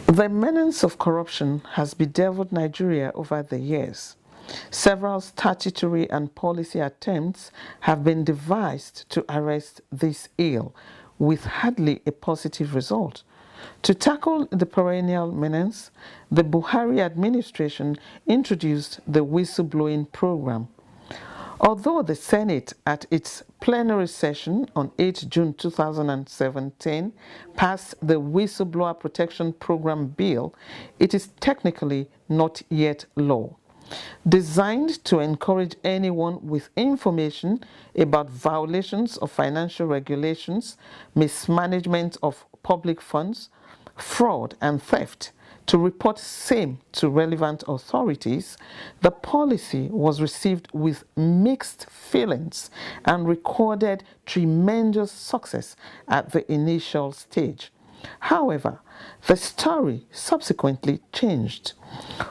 The menace of corruption has bedeviled Nigeria over the years. Several statutory and policy attempts have been devised to arrest this ill, with hardly a positive result. To tackle the perennial menace, the Buhari administration introduced the whistleblowing program. Although the Senate, at its plenary session on 8 June 2017, passed the Whistleblower Protection Program bill, it is technically not yet law. Designed to encourage anyone with information about violations of financial regulations, mismanagement of public funds, fraud, and theft to report same to relevant authorities, the policy was received with mixed feelings and recorded tremendous success at the initial stage. However, the story subsequently changed.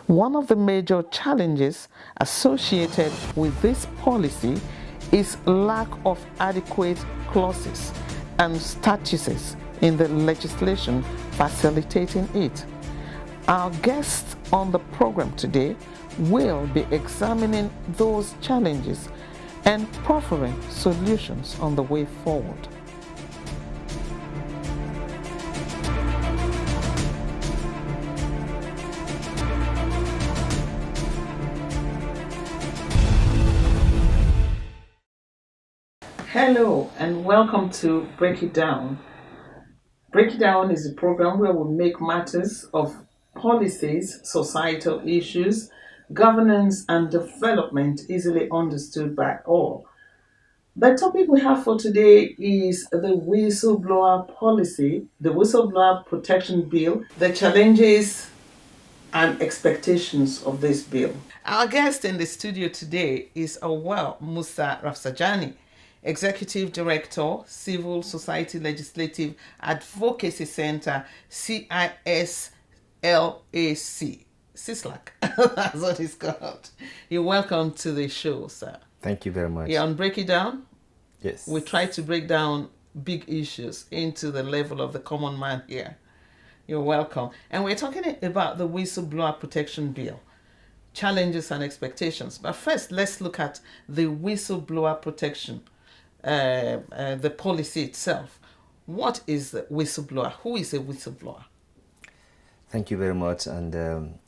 One of the major challenges associated with this policy is lack of adequate clauses and statutes in the legislation facilitating it. Our guests on the program today will be examining those challenges and proffering solutions on the way forward. Hello and welcome to Break It Down. Break It Down is a program where we make matters of policies, societal issues, governance, and development easily understood by all. The topic we have for today is the Whistleblower Policy, the Whistleblower Protection Bill, the challenges and expectations of this bill. Our guest in the studio today is Awal Musa Rafsajani, Executive Director, Civil Society Legislative Advocacy Center, CISLAC. CISLAC, that's what it's called. You're welcome to the show, sir. Thank you very much. Yeah, on Break It Down, yes, we try to break down big issues into the level of the common man here. You're welcome. And we're talking about the Whistleblower Protection Bill, challenges and expectations. But first, let's look at the Whistleblower Protection, the policy itself. What is the whistleblower? Who is a whistleblower? Thank you very much. And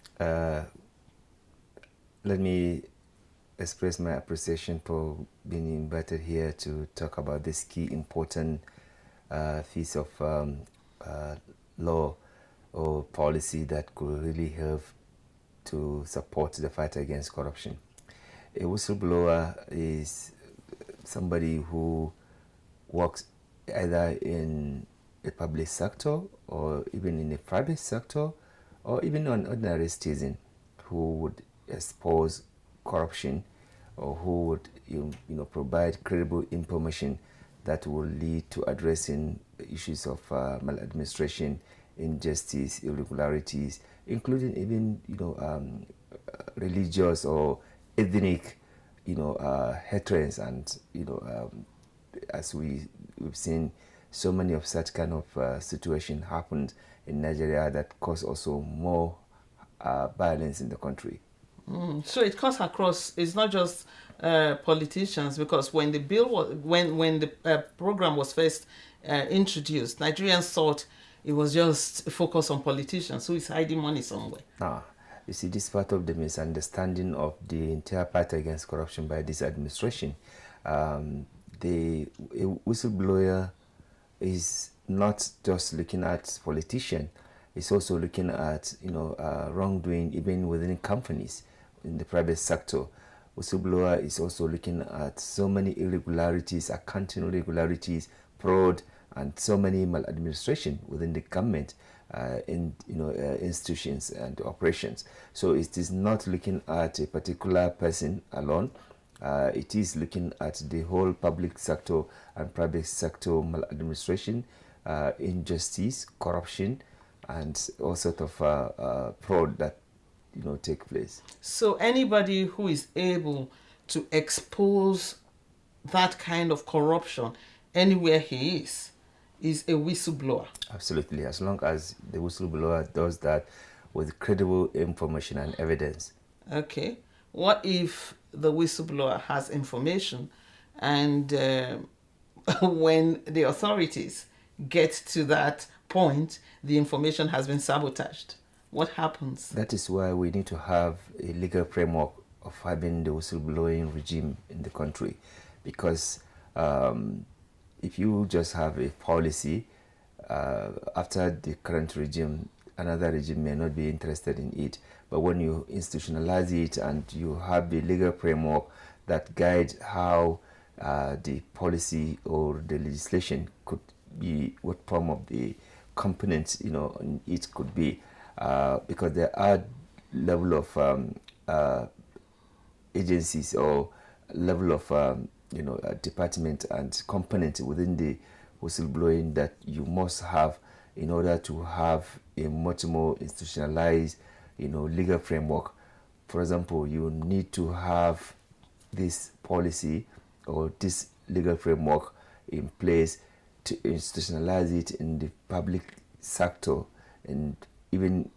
let me express my appreciation for being invited here to talk about this key important piece of law or policy that could really help to support the fight against corruption. A whistleblower is somebody who works either in a public sector or even in a private sector or even an ordinary citizen who would expose corruption or who would provide credible information that will lead to addressing issues of maladministration, injustice, irregularities, including even religious or ethnic hatreds, and as we've seen so many of such kind of situation happened in Nigeria that cause also more violence in the country. So it cuts across. It's not just politicians, because when the bill was, when the program was first introduced, Nigerians thought it was just focused on politicians who is hiding money somewhere. You see, this is part of the misunderstanding of the entire fight against corruption by this administration. The whistleblower is not just looking at politicians; it's also looking at wrongdoing even within companies in the private sector. Whistleblower is also looking at so many irregularities, accounting irregularities, fraud, and so many maladministration within the government, institutions and operations. So it is not looking at a particular person alone. It is looking at the whole public sector and private sector maladministration, injustice, corruption, and all sort of fraud that take place. So anybody who is able to expose that kind of corruption anywhere he is is a whistleblower. Absolutely, as long as the whistleblower does that with credible information and evidence. Okay. What if the whistleblower has information and when the authorities get to that point, the information has been sabotaged? What happens? That is why we need to have a legal framework of having the whistleblowing regime in the country, because if you just have a policy, after the current regime, another regime may not be interested in it. But when you institutionalize it and you have the legal framework that guides how the policy or the legislation could be, what form of the components it could be, because there are level of agencies or level of department and component within the whistleblowing that you must have in order to have a much more institutionalized legal framework. For example, you need to have this policy or this legal framework in place to institutionalize it in the public sector, and even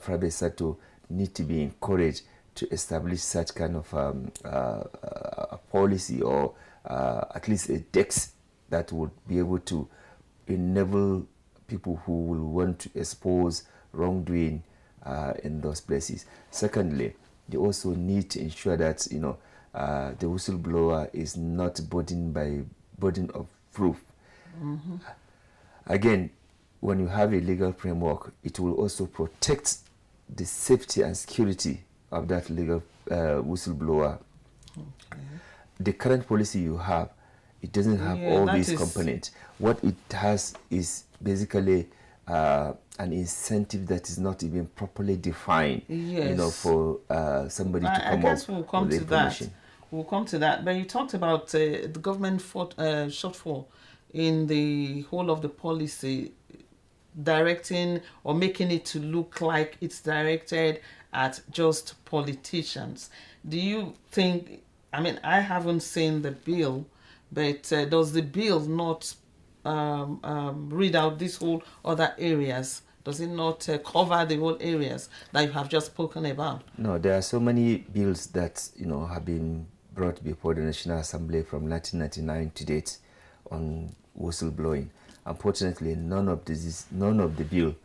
private sector need to be encouraged to establish such kind of a policy, or at least a text that would be able to enable people who will want to expose wrongdoing in those places. Secondly, they also need to ensure that the whistleblower is not burdened by burden of proof. Mm-hmm. Again, when you have a legal framework, it will also protect the safety and security of that legal whistleblower. Okay. The current policy you have, it doesn't have all these components. What it has is basically an incentive that is not even properly defined. Yes. For somebody to come up with the information. We'll come to that. But you talked about the government shortfall in the whole of the policy, directing or making it to look like it's directed at just politicians. Do you think, I haven't seen the bill, but does the bill not read out these whole other areas? Does it not cover the whole areas that you have just spoken about? No, there are so many bills that have been brought before the National Assembly from 1999 to date on whistleblowing. Unfortunately, none of the bill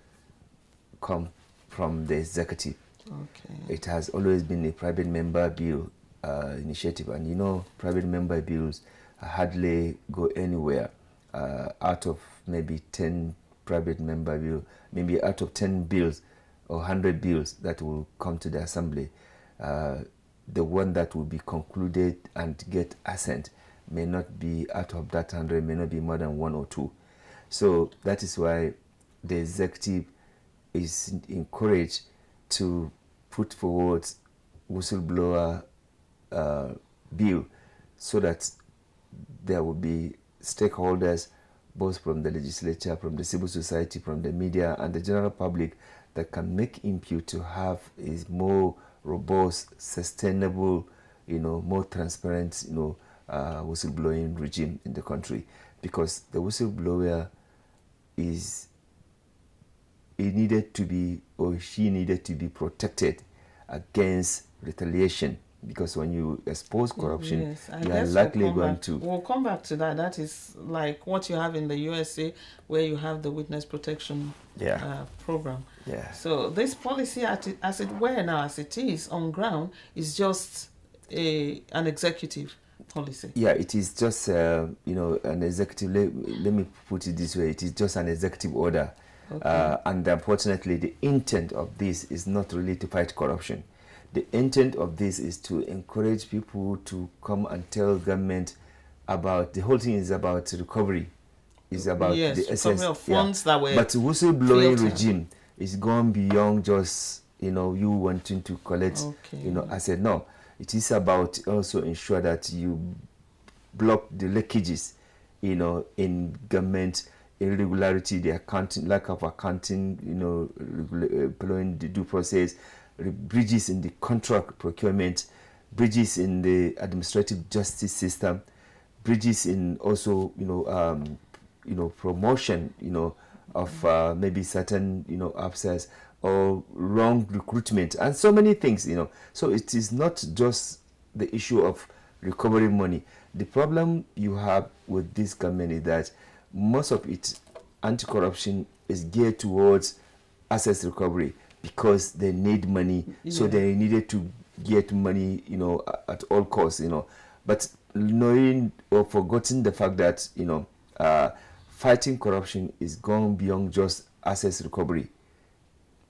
come from the executive. Okay. It has always been a private member bill initiative, and private member bills hardly go anywhere. Out of maybe 10 private member bills, maybe out of 10 bills or 100 bills that will come to the assembly, the one that will be concluded and get assent may not be, out of that 100, may not be more than 1 or 2. So that is why the executive is encouraged to put forward whistleblower bill, so that there will be stakeholders, both from the legislature, from the civil society, from the media, and the general public, that can make input to have a more robust, sustainable, more transparent, whistleblowing regime in the country. Because the whistleblower he needed to be, or she needed to be protected against retaliation, because when you expose corruption, you are likely going to... We'll come back to that. That is like what you have in the USA, where you have the witness protection program. Yeah. So this policy, as it were now, as it is on ground, is just an executive policy. Yeah, it is just, an executive, let me put it this way, it is just an executive order. Okay. And unfortunately, the intent of this is not really to fight corruption. The intent of this is to encourage people to come and tell government about, the whole thing is about recovery. It's about the essence of funds that were... But whistleblowing regime is gone beyond just, you wanting to collect, I said, no. It is about also ensure that you block the leakages, in government irregularity, the accounting, lack of accounting, following the due process, bridges in the contract procurement, bridges in the administrative justice system, bridges in also, promotion, of maybe certain, officers, or wrong recruitment, and so many things, So it is not just the issue of recovering money. The problem you have with this government is that most of its anti-corruption is geared towards assets recovery because they need money, so they needed to get money, at all costs, But knowing or forgetting the fact that, fighting corruption is going beyond just assets recovery.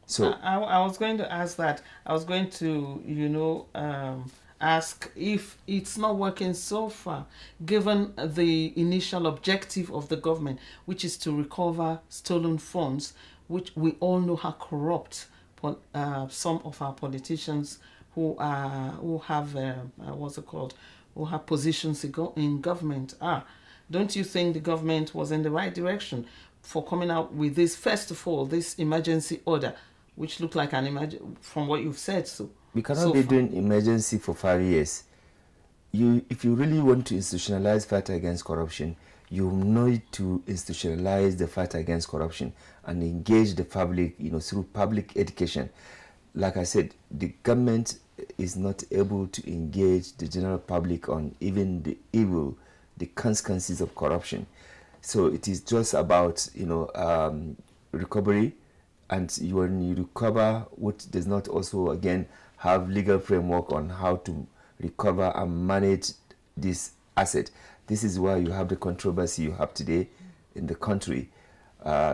So I was going to ask that. I was going to, ask if it's not working so far, given the initial objective of the government, which is to recover stolen funds, which we all know how corrupt some of our politicians who have what's it called, who have positions in government are. Don't you think the government was in the right direction for coming out with this, first of all, this emergency order, which looked like an from what you've said? So we cannot be doing emergency for 5 years. If you really want to institutionalize fight against corruption, you need to institutionalize the fight against corruption and engage the public, through public education. Like I said, the government is not able to engage the general public on even the evil, the consequences of corruption. So it is just about, recovery, and when you recover, what does not also again have legal framework on how to recover and manage this asset. This is why you have the controversy you have today in the country,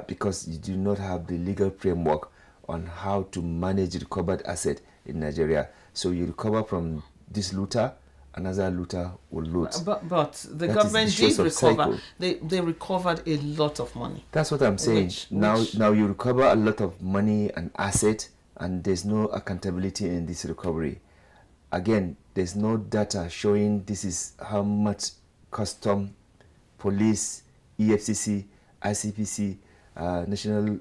because you do not have the legal framework on how to manage recovered asset in Nigeria. So you recover from this looter, another looter will loot. But the government did recover. They recovered a lot of money. That's what I'm saying. Now you recover a lot of money and asset, and there's no accountability in this recovery. Again, there's no data showing this is how much custom, police, EFCC, ICPC, National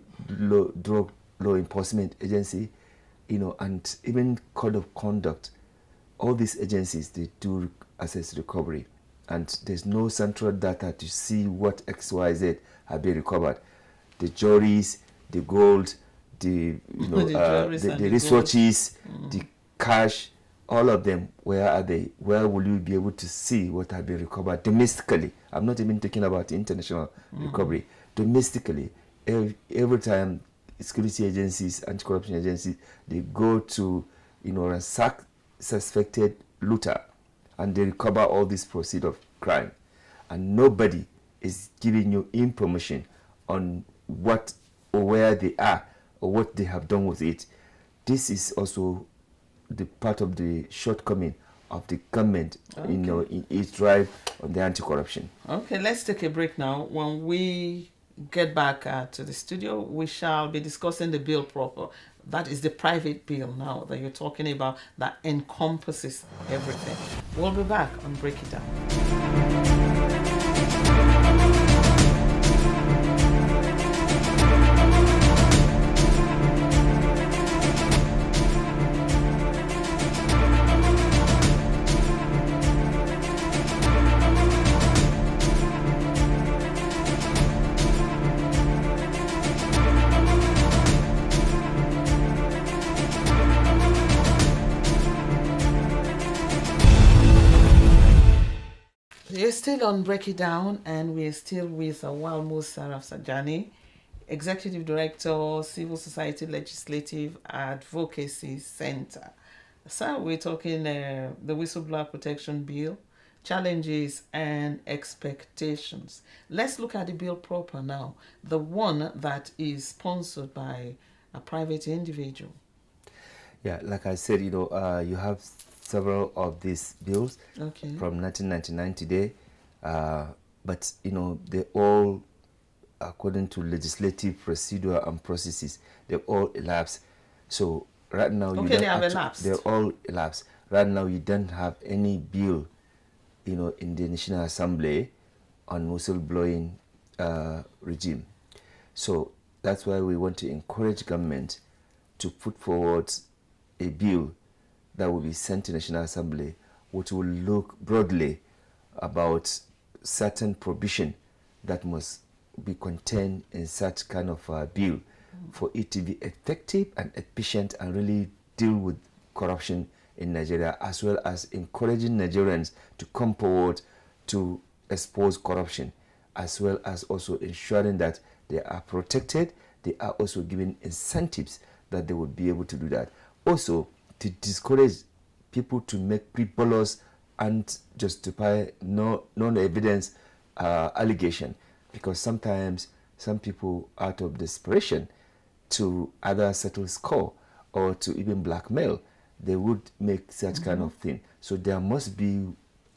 Drug Law Enforcement Agency, and even Code of Conduct. All these agencies, they do assess recovery, and there's no central data to see what XYZ have been recovered. The juries, the gold, the resources, the cash, all of them, where are they? Where will you be able to see what have been recovered domestically? I'm not even talking about international recovery. Domestically, every time security agencies, anti-corruption agencies, they go to, ransack suspected looter, and they recover all this proceeds of crime, and nobody is giving you information on what or where they are or what they have done with it. This is also the part of the shortcoming of the government, in its drive on the anti-corruption. Okay, let's take a break now. When we get back to the studio, we shall be discussing the bill proper. That is the private bill now that you're talking about, that encompasses everything. We'll be back on Break It Down. We're still on Break It Down, and we're still with Walmus Sarafsajani, Executive Director, Civil Society Legislative Advocacy Center. So we're talking the Whistleblower Protection Bill, challenges and expectations. Let's look at the bill proper now, the one that is sponsored by a private individual. Yeah, like I said, you have several of these bills from 1999 today, but they all, according to legislative procedure and processes, they all elapsed. So right now, they're all elapsed. Right now, you don't have any bill, in the National Assembly on whistleblowing regime. So that's why we want to encourage government to put forward a bill that will be sent to National Assembly, which will look broadly about certain provision that must be contained in such kind of bill for it to be effective and efficient and really deal with corruption in Nigeria, as well as encouraging Nigerians to come forward to expose corruption, as well as also ensuring that they are protected. They are also given incentives that they would be able to do that. Also, to discourage people to make frivolous and justify non-evidence allegation, because sometimes some people, out of desperation to either settle score or to even blackmail, they would make such kind of thing. So there must be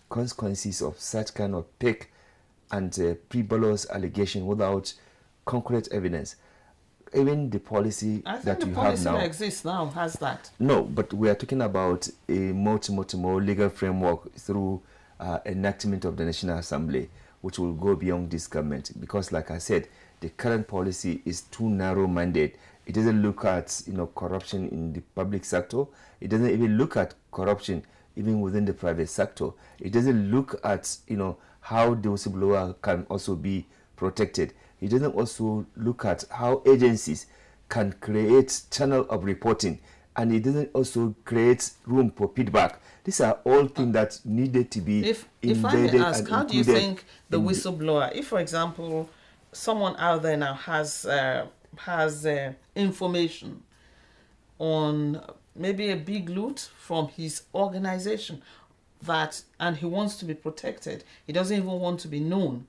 consequences of such kind of fake and frivolous allegation without concrete evidence. Even the policy that you have now... I think the policy that exists now has that. No, but we are talking about a much more legal framework through enactment of the National Assembly, which will go beyond this government. Because, like I said, the current policy is too narrow-minded. It doesn't look at corruption in the public sector. It doesn't even look at corruption even within the private sector. It doesn't look at how the whistleblower can also be protected. It doesn't also look at how agencies can create channel of reporting, and it doesn't also create room for feedback. These are all things that needed to be if I may ask, how do you think the whistleblower, if for example someone out there now has information on maybe a big loot from his organization, and he wants to be protected, he doesn't even want to be known,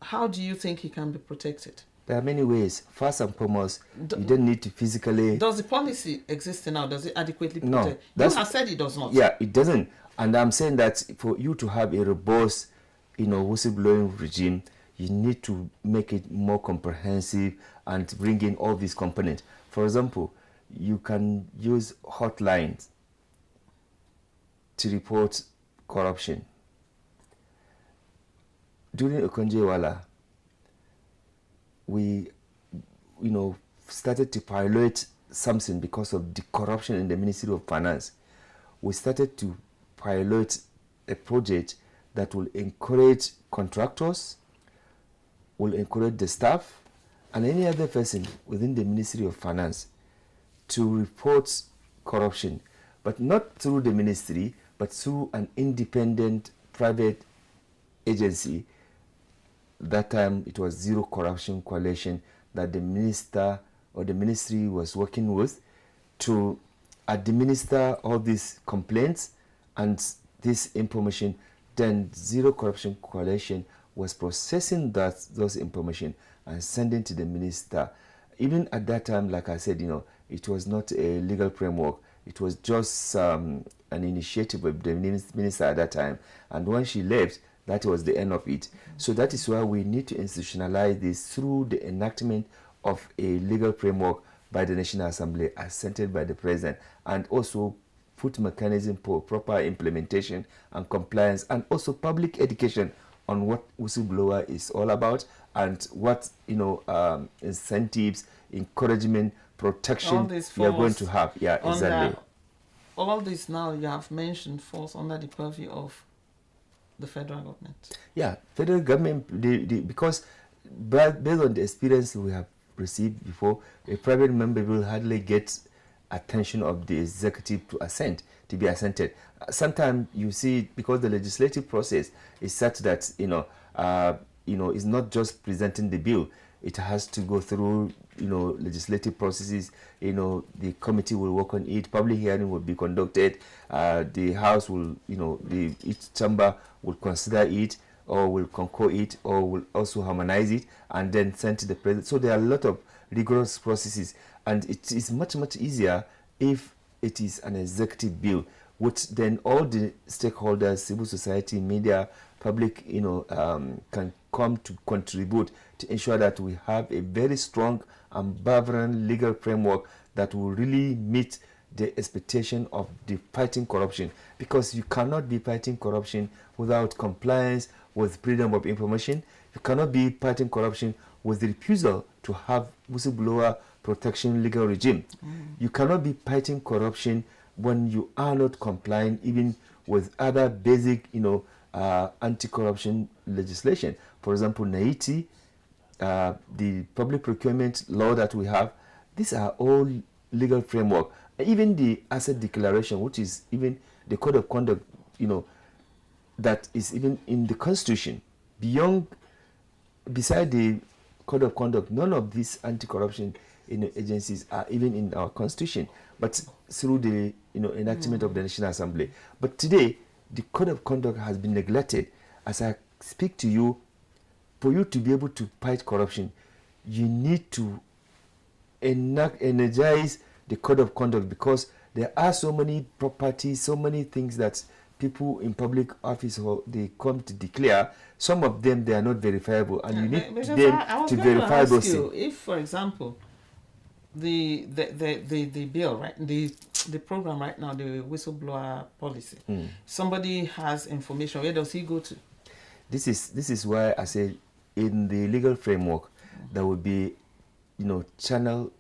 how do you think he can be protected? There are many ways. First and foremost, you don't need to physically... Does the policy exist now? Does it adequately protect? No. You have said it does not. Yeah, it doesn't. And I'm saying that for you to have a robust, whistleblowing regime, you need to make it more comprehensive and bring in all these components. For example, you can use hotlines to report corruption. During Okonjo-Iweala, we, started to pilot something because of the corruption in the Ministry of Finance. We started to pilot a project that will encourage contractors, will encourage the staff, and any other person within the Ministry of Finance to report corruption, but not through the ministry, but through an independent private agency. That time it was Zero Corruption Coalition that the minister or the ministry was working with to administer all these complaints and this information. Then Zero Corruption Coalition was processing those information and sending to the minister. Even at that time, like I said, it was not a legal framework. It was just an initiative of the minister at that time. And when she left, that was the end of it. So that is why we need to institutionalize this through the enactment of a legal framework by the National Assembly as sent by the President, and also put mechanism for proper implementation and compliance, and also public education on what whistleblower is all about and what incentives, encouragement, protection we are going to have. Yeah, exactly. All this now you have mentioned falls under the purview of the federal government. Yeah, federal government, because based on the experience we have received before, a private member will hardly get attention of the executive to be assented. Sometimes you see, because the legislative process is such that it's not just presenting the bill. It has to go through legislative processes. The committee will work on it. Public hearing will be conducted. The House will, each chamber will consider it, or will concur it, or will also harmonize it, and then send to the president. So there are a lot of rigorous processes, and it is much easier if it is an executive bill, which then all the stakeholders, civil society, media, public, can come to contribute to ensure that we have a very strong and vibrant legal framework that will really meet the expectation of the fighting corruption. Because you cannot be fighting corruption without compliance with freedom of information. You cannot be fighting corruption with the refusal to have whistleblower protection legal regime. You cannot be fighting corruption when you are not complying even with other basic, anti-corruption legislation. For example, Naiti the public procurement law that we have, these are all legal framework. Even the asset declaration, which is even the code of conduct, that is even in the Constitution. Beside the code of conduct, none of these anti-corruption agencies are even in our Constitution, but through the enactment of the National Assembly. But today, the code of conduct has been neglected. As I speak to you, for you to be able to fight corruption, you need to energize the code of conduct, because there are so many properties, so many things that people in public office they come to declare. Some of them, they are not verifiable, and you need them to verify those things. If, for example, the bill, right, the program right now, the Whistleblower Policy, somebody has information, where does he go to? This is why I say, in the legal framework, there will be, channel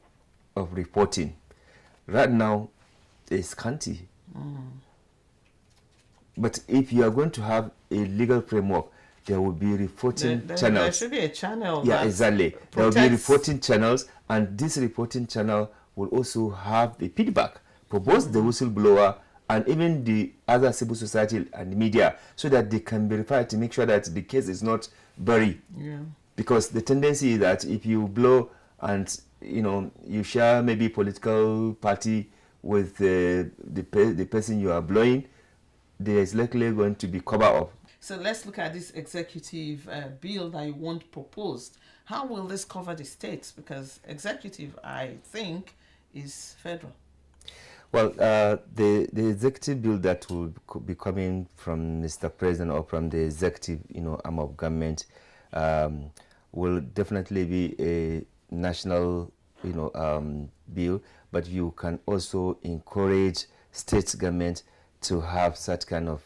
of reporting. Right now, it's scanty. But if you are going to have a legal framework, there will be reporting channels. There should be a channel. Yeah, exactly. There will be reporting channels, and this reporting channel will also have the feedback for both the whistleblower and even the other civil society and the media, so that they can verify to make sure that the case is not buried. Yeah. Because the tendency is that if you blow and you share maybe political party with the person you are blowing, there is likely going to be cover up. So let's look at this executive bill that you want proposed. How will this cover the states? Because executive, I think, is federal. Well, the executive bill that will be coming from Mr. President or from the executive, arm of government, will definitely be a national, bill. But you can also encourage state government to have such kind of,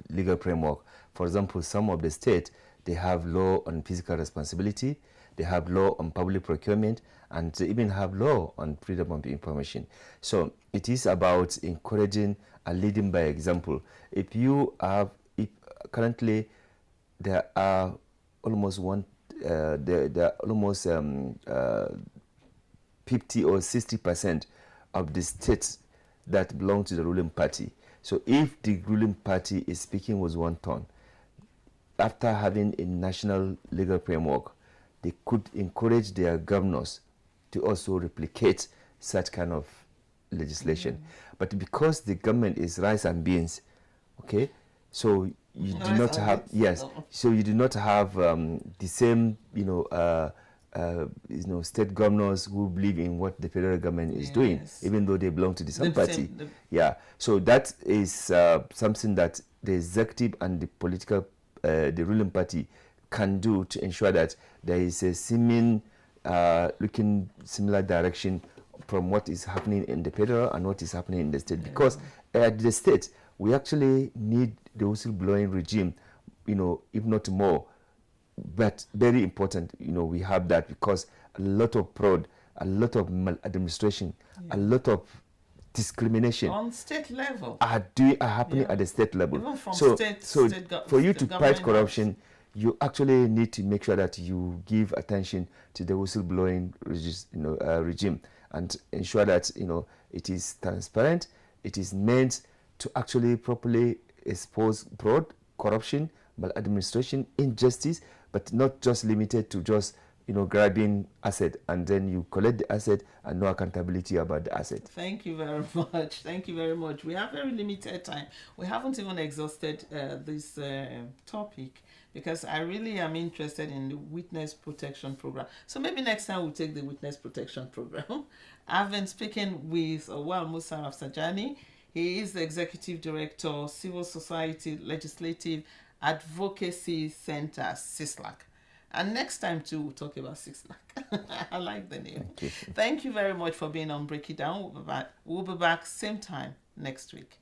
legal framework. For example, some of the states, they have law on fiscal responsibility, they have law on public procurement, and they even have law on freedom of information. So it is about encouraging and leading by example. If currently there are almost 50 or 60% of the states that belong to the ruling party. So if the ruling party is speaking with one tone, after having a national legal framework, they could encourage their governors to also replicate such kind of legislation. But because the government is rice and beans, okay, so you do not have, so you do not have the same, state governors who believe in what the federal government is doing, even though they belong to the same party. So that is something that the executive and the political, the ruling party can do to ensure that there is a seeming looking similar direction from what is happening in the federal and what is happening in the state. Because at the state, we actually need the whistleblowing regime, if not more. But very important, we have that, because a lot of fraud, a lot of maladministration, a lot of discrimination on state level are happening at the state level. Even from for you to fight corruption, you actually need to make sure that you give attention to the whistleblowing regime and ensure that it is transparent. It is meant to actually properly expose fraud, corruption, maladministration, injustice, but not just limited to just grabbing asset and then you collect the asset and no accountability about the asset. Thank you very much. Thank you very much. We have very limited time. We haven't even exhausted this topic, because I really am interested in the witness protection program. So maybe next time we'll take the witness protection program. I've been speaking with Musa Rafsanjani. He is the Executive Director, Civil Society Legislative Advocacy Center, CISLAC. And next time too, we'll talk about CISLAC. I like the name. Thank you very much for being on Break It Down. We'll be back same time next week.